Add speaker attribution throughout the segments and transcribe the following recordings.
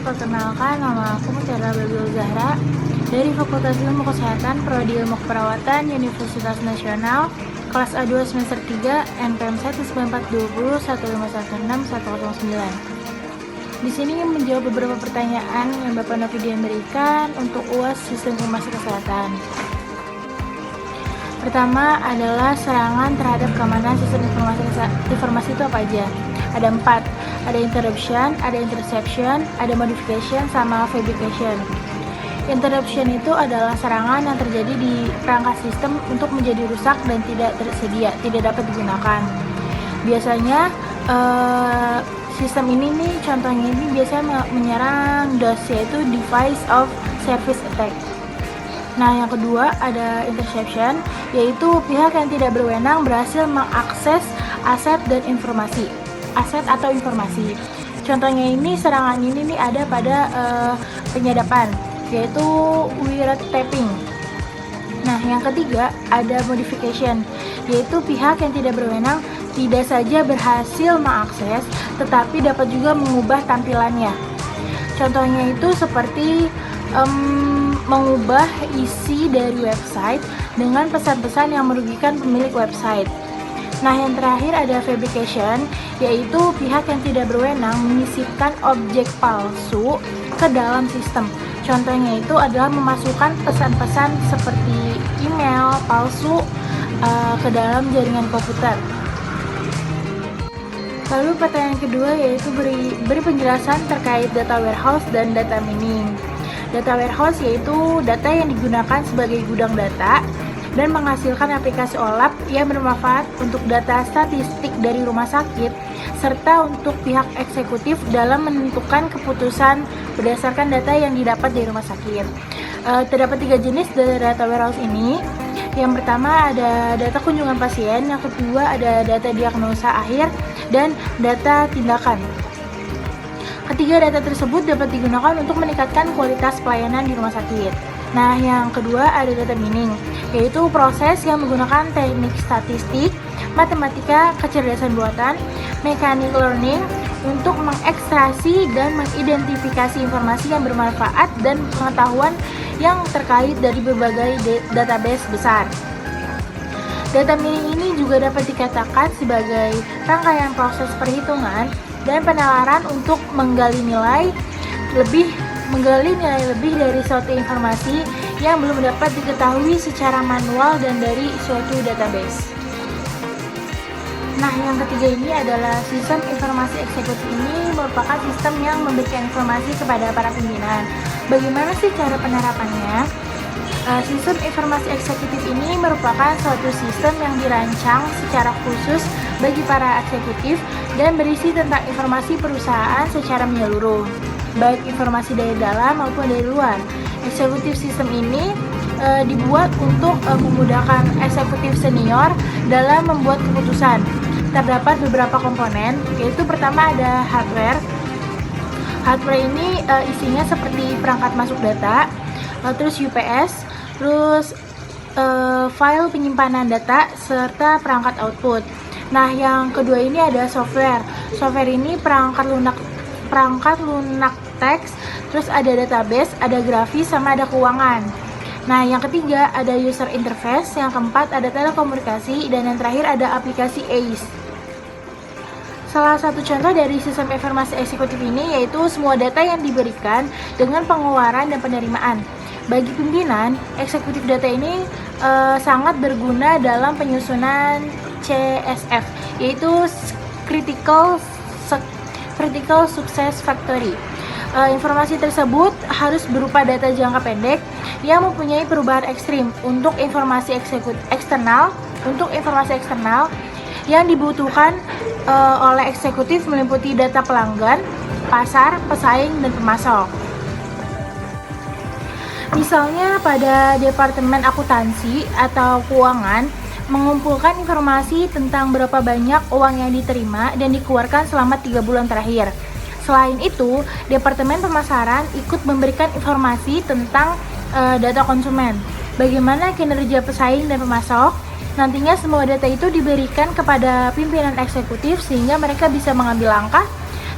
Speaker 1: perkenalkan, nama aku Mutiara Babil Zahra dari Fakultas Ilmu Kesehatan, Prodi Ilmu Keperawatan, Universitas Nasional, kelas A2 semester 3, NPM 19420 1516109. Di sini menjawab beberapa pertanyaan yang Bapak Novidian berikan untuk UAS Sistem Informasi Kesehatan. Pertama adalah serangan terhadap keamanan sistem informasi itu apa aja? Ada 4. Ada interruption, ada interception, ada modification, sama fabrication. Interruption itu adalah serangan yang terjadi di perangkat sistem untuk menjadi rusak dan tidak tersedia, tidak dapat digunakan. Biasanya sistem ini nih, contohnya ini biasanya menyerang DOS, yaitu Device of Service Attack. Nah, yang kedua ada interception, yaitu pihak yang tidak berwenang berhasil mengakses aset dan informasi. Aset atau informasi. Contohnya ini, serangan ini nih ada pada penyadapan, yaitu wiretapping. Nah, yang ketiga ada modification, yaitu pihak yang tidak berwenang tidak saja berhasil mengakses, tetapi dapat juga mengubah tampilannya. Contohnya itu seperti mengubah isi dari website dengan pesan-pesan yang merugikan pemilik website. Nah, yang terakhir ada fabrication, yaitu pihak yang tidak berwenang menyisipkan objek palsu ke dalam sistem. Contohnya itu adalah memasukkan pesan-pesan seperti email palsu ke dalam jaringan komputer. Lalu pertanyaan kedua yaitu beri penjelasan terkait data warehouse dan data mining. Data warehouse yaitu data yang digunakan sebagai gudang data dan menghasilkan aplikasi OLAP yang bermanfaat untuk data statistik dari rumah sakit serta untuk pihak eksekutif dalam menentukan keputusan berdasarkan data yang didapat dari rumah sakit. Terdapat 3 jenis dari data warehouse ini. Yang pertama ada data kunjungan pasien, yang kedua ada data diagnosa akhir, dan data tindakan. Ketiga data tersebut dapat digunakan untuk meningkatkan kualitas pelayanan di rumah sakit. Nah, yang kedua ada data mining, yaitu proses yang menggunakan teknik statistik, matematika, kecerdasan buatan, mechanic learning untuk mengekstraksi dan mengidentifikasi informasi yang bermanfaat dan pengetahuan yang terkait dari berbagai database besar. Data mining ini juga dapat dikatakan sebagai rangkaian proses perhitungan dan penalaran untuk menggali nilai lebih dari suatu informasi yang belum dapat diketahui secara manual dan dari suatu database. Nah, yang ketiga ini adalah sistem informasi eksekutif. Ini merupakan sistem yang memberikan informasi kepada para pimpinan. Bagaimana sih cara penerapannya? Sistem informasi eksekutif ini merupakan suatu sistem yang dirancang secara khusus bagi para eksekutif dan berisi tentang informasi perusahaan secara menyeluruh, baik informasi dari dalam maupun dari luar. Eksekutif sistem ini dibuat untuk memudahkan eksekutif senior dalam membuat keputusan. Terdapat beberapa komponen, yaitu pertama ada hardware. Hardware ini isinya seperti perangkat masuk data, terus UPS, terus file penyimpanan data, serta perangkat output. Nah, yang kedua ini ada software. Software ini perangkat lunak teks, terus ada database, ada grafis, sama ada keuangan. Nah, yang ketiga ada user interface, yang keempat ada telekomunikasi, dan yang terakhir ada aplikasi ACE. Salah satu contoh dari sistem informasi eksekutif ini yaitu semua data yang diberikan dengan pengeluaran dan penerimaan. Bagi pimpinan, eksekutif data ini sangat berguna dalam penyusunan CSF, yaitu Critical Success Factory. Informasi tersebut harus berupa data jangka pendek yang mempunyai perubahan ekstrim untuk informasi eksternal yang dibutuhkan oleh eksekutif meliputi data pelanggan, pasar, pesaing, dan pemasok. Misalnya pada Departemen Akuntansi atau Keuangan mengumpulkan informasi tentang berapa banyak uang yang diterima dan dikeluarkan selama 3 bulan terakhir. Selain itu, Departemen Pemasaran ikut memberikan informasi tentang data konsumen, bagaimana kinerja pesaing dan pemasok. Nantinya semua data itu diberikan kepada pimpinan eksekutif sehingga mereka bisa mengambil langkah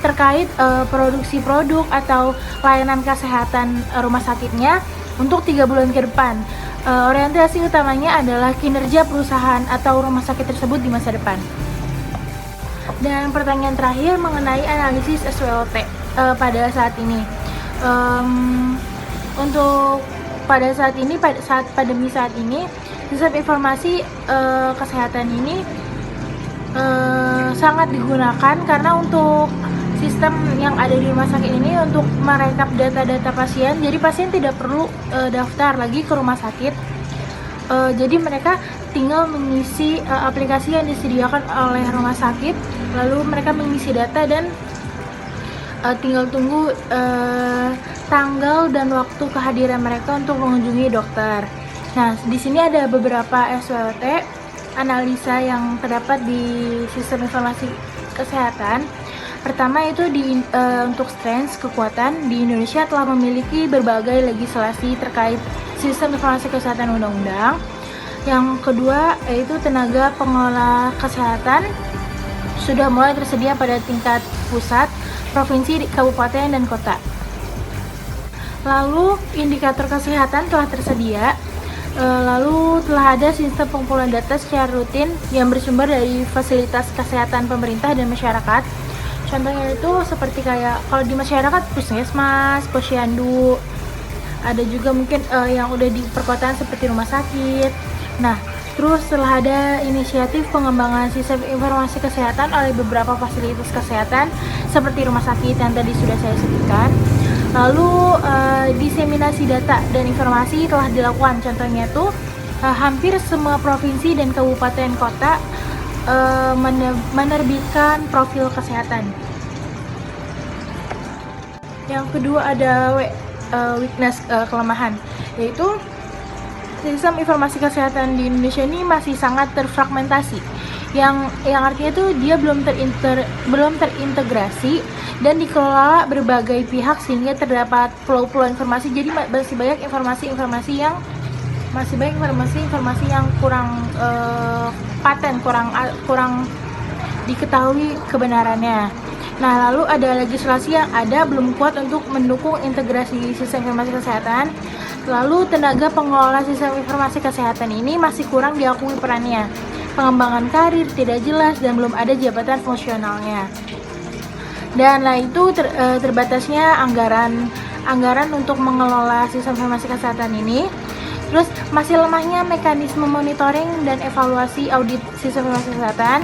Speaker 1: terkait produksi produk atau layanan kesehatan rumah sakitnya untuk 3 bulan ke depan. Orientasi utamanya adalah kinerja perusahaan atau rumah sakit tersebut di masa depan. Dan pertanyaan terakhir mengenai analisis SWOT pada saat ini. Untuk pada saat ini, pada saat pandemi saat ini, sistem informasi kesehatan ini sangat digunakan karena untuk sistem yang ada di rumah sakit ini untuk merekap data-data pasien. Jadi pasien tidak perlu daftar lagi ke rumah sakit. Jadi mereka tinggal mengisi aplikasi yang disediakan oleh rumah sakit, lalu mereka mengisi data dan tinggal tunggu tanggal dan waktu kehadiran mereka untuk mengunjungi dokter. Nah, di sini ada beberapa SWOT analisa yang terdapat di sistem informasi kesehatan. Pertama itu untuk strength, kekuatan. Di Indonesia telah memiliki berbagai legislasi terkait sistem informasi kesehatan undang-undang. Yang kedua yaitu tenaga pengelola kesehatan sudah mulai tersedia pada tingkat pusat, provinsi, kabupaten, dan kota. Lalu indikator kesehatan telah tersedia. Lalu telah ada sistem pengumpulan data secara rutin yang bersumber dari fasilitas kesehatan pemerintah dan masyarakat. Contohnya itu seperti kayak kalau di masyarakat puskesmas, posyandu, ada juga mungkin yang udah di perkotaan seperti rumah sakit. Nah, terus telah ada inisiatif pengembangan sistem informasi kesehatan oleh beberapa fasilitas kesehatan seperti rumah sakit yang tadi sudah saya sebutkan. Lalu diseminasi data dan informasi telah dilakukan. Contohnya itu hampir semua provinsi dan kabupaten kota menerbitkan profil kesehatan. Yang kedua ada weakness, kelemahan, yaitu sistem informasi kesehatan di Indonesia ini masih sangat terfragmentasi, yang artinya itu dia belum terintegrasi dan dikelola berbagai pihak sehingga terdapat flow informasi. Jadi masih banyak informasi yang kurang paten, kurang diketahui kebenarannya. Nah, lalu ada legislasi yang ada belum kuat untuk mendukung integrasi sistem informasi kesehatan. Lalu tenaga pengelola sistem informasi kesehatan ini masih kurang diakui perannya. Pengembangan karir tidak jelas dan belum ada jabatan fungsionalnya. Dan itu terbatasnya anggaran untuk mengelola sistem informasi kesehatan ini. Terus masih lemahnya mekanisme monitoring dan evaluasi audit sistem informasi kesehatan.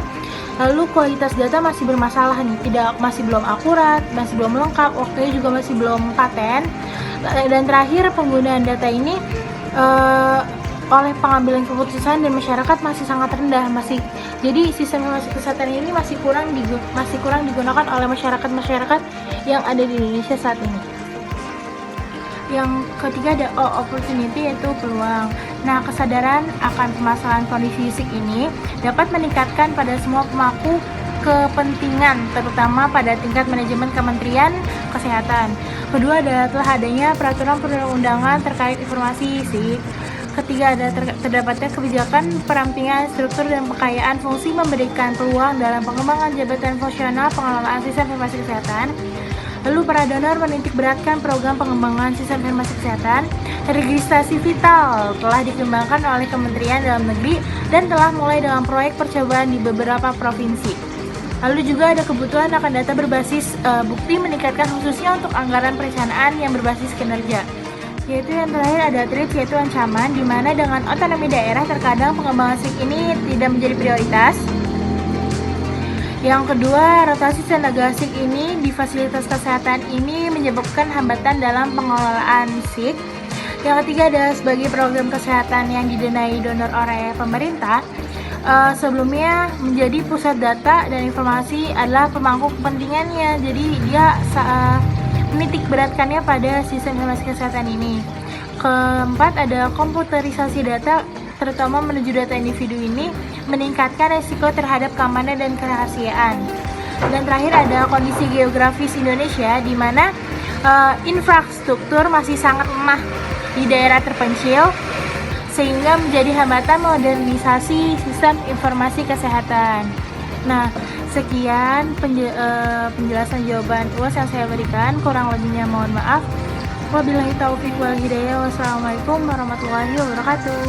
Speaker 1: Lalu kualitas data masih bermasalah nih, masih belum akurat, masih belum lengkap, waktunya juga masih belum paten. Dan terakhir, penggunaan data ini oleh pengambilan keputusan dan masyarakat masih sangat rendah. Jadi sistem informasi kesehatan ini masih kurang digunakan oleh masyarakat yang ada di Indonesia saat ini. Yang ketiga ada opportunity, yaitu peluang. Nah, kesadaran akan permasalahan kondisi fisik ini dapat meningkatkan pada semua pemangku kepentingan, terutama pada tingkat manajemen Kementerian Kesehatan. Kedua telah adanya peraturan perundang-undangan terkait informasi fisik. Ketiga terdapatnya kebijakan perampingan struktur dan pengkayaan fungsi memberikan peluang dalam pengembangan jabatan fungsional pengelolaan sistem informasi kesehatan. Lalu para donor menitik beratkan program pengembangan sistem informasi kesehatan. Registrasi vital telah dikembangkan oleh Kementerian Dalam Negeri dan telah mulai dengan proyek percobaan di beberapa provinsi. Lalu juga ada kebutuhan akan data berbasis bukti meningkatkan khususnya untuk anggaran perencanaan yang berbasis kinerja. Yaitu yang terakhir ada threat, yaitu ancaman, di mana dengan otonomi daerah terkadang pengembangan SIK ini tidak menjadi prioritas. Yang kedua, rotasi tenaga SIK ini di fasilitas kesehatan ini menyebabkan hambatan dalam pengelolaan SIK. Yang ketiga ada sebagai program kesehatan yang didanai donor oleh pemerintah. Sebelumnya menjadi pusat data dan informasi adalah pemangku kepentingannya. Jadi dia menitik beratkannya pada sistem informasi kesehatan ini. Keempat ada komputerisasi data, terutama menuju data individu ini meningkatkan resiko terhadap keamanan dan kerahasiaan. Dan terakhir ada kondisi geografis Indonesia, di mana infrastruktur masih sangat lemah di daerah terpencil, sehingga menjadi hambatan modernisasi sistem informasi kesehatan. Nah, Sekian penjelasan jawaban UAS yang saya berikan, kurang lebihnya mohon maaf. Wabillahi taufiq wal hidayah. Wassalamualaikum warahmatullahi wabarakatuh.